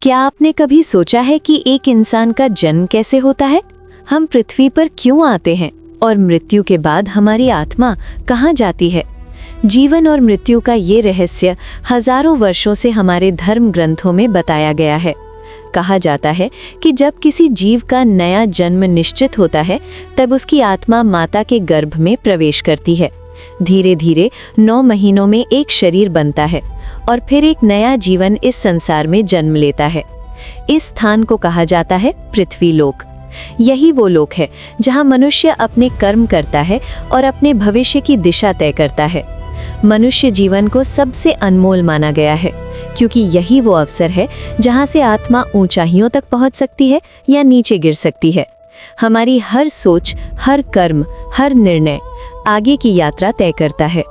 क्या आपने कभी सोचा है कि एक इंसान का जन्म कैसे होता है? हम पृथ्वी पर क्यों आते हैं और मृत्यु के बाद हमारी आत्मा कहाँ जाती है? जीवन और मृत्यु का ये रहस्य हजारों वर्षों से हमारे धर्म ग्रंथों में बताया गया है। कहा जाता है कि जब किसी जीव का नया जन्म निश्चित होता है, तब उसकी आत्मा माता के गर्भ में प्रवेश करती है। धीरे धीरे 9 महीनों में एक शरीर बनता है और फिर एक नया जीवन इस संसार में जन्म लेता है। इस स्थान को कहा जाता है पृथ्वी लोक। यही वो लोक है जहाँ मनुष्य अपने कर्म करता है और अपने भविष्य की दिशा तय करता है। मनुष्य जीवन को सबसे अनमोल माना गया है, क्योंकि यही वो अवसर है जहाँ से आत्मा ऊंचाइयों तक पहुँच सकती है या नीचे गिर सकती है। हमारी हर सोच, हर कर्म, हर निर्णय आगे की यात्रा तय करता है।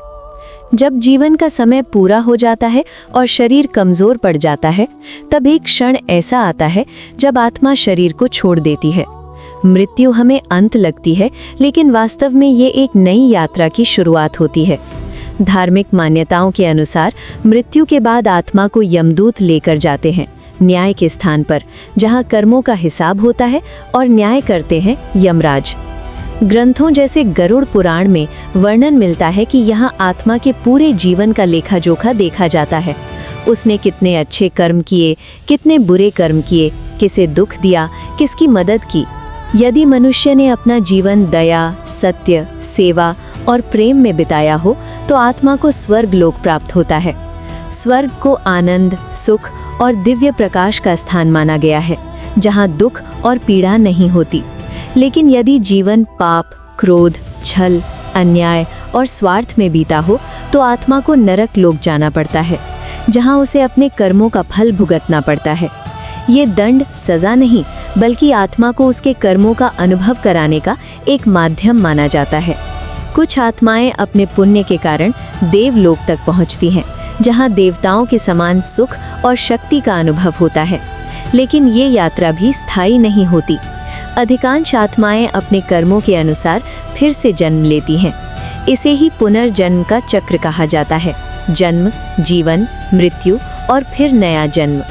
जब जीवन का समय पूरा हो जाता है और शरीर कमजोर पड़ जाता है, तब एक क्षण ऐसा आता है जब आत्मा शरीर को छोड़ देती है। मृत्यु हमें अंत लगती है, लेकिन वास्तव में ये एक नई यात्रा की शुरुआत होती है। धार्मिक मान्यताओं के अनुसार मृत्यु के बाद आत्मा को यमदूत लेकर जाते हैं न्याय के स्थान पर, जहाँ कर्मों का हिसाब होता है और न्याय करते हैं यमराज। ग्रंथों जैसे गरुड़ पुराण में वर्णन मिलता है कि यहाँ आत्मा के पूरे जीवन का लेखा जोखा देखा जाता है। उसने कितने अच्छे कर्म किए, कितने बुरे कर्म किए, किसे दुख दिया, किसकी मदद की। यदि मनुष्य ने अपना जीवन दया, सत्य, सेवा और प्रेम में बिताया हो, तो आत्मा को स्वर्ग लोक प्राप्त होता है। स्वर्ग को आनंद, सुख और दिव्य प्रकाश का स्थान माना गया है, जहाँ दुख और पीड़ा नहीं होती। लेकिन यदि जीवन पाप, क्रोध, छल, अन्याय और स्वार्थ में बीता हो, तो आत्मा को नरक लोक जाना पड़ता है, जहां उसे अपने कर्मों का फल भुगतना पड़ता है। ये दंड सजा नहीं, बल्कि आत्मा को उसके कर्मों का अनुभव कराने का एक माध्यम माना जाता है। कुछ आत्माएं अपने पुण्य के कारण देवलोक तक पहुंचती हैं, जहां देवताओं के समान सुख और शक्ति का अनुभव होता है। लेकिन ये यात्रा भी स्थायी नहीं होती। अधिकांश आत्माएं अपने कर्मों के अनुसार फिर से जन्म लेती हैं। इसे ही पुनर्जन्म का चक्र कहा जाता है। जन्म, जीवन, मृत्यु और फिर नया जन्म।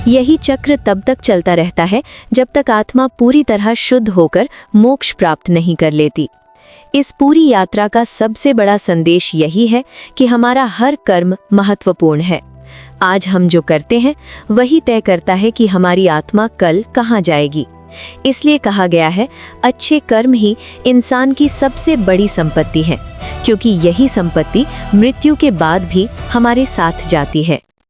यही चक्र तब तक चलता रहता है जब तक आत्मा पूरी तरह शुद्ध होकर मोक्ष प्राप्त नहीं कर लेती। इस पूरी यात्रा का सबसे बड़ा संदेश यही है कि हमारा हर कर्म महत्वपूर्ण है। आज हम जो करते हैं वही तय करता है कि हमारी आत्मा कल कहाँ जाएगी। इसलिए कहा गया है, अच्छे कर्म ही इंसान की सबसे बड़ी संपत्ति है, क्योंकि यही संपत्ति मृत्यु के बाद भी हमारे साथ जाती है।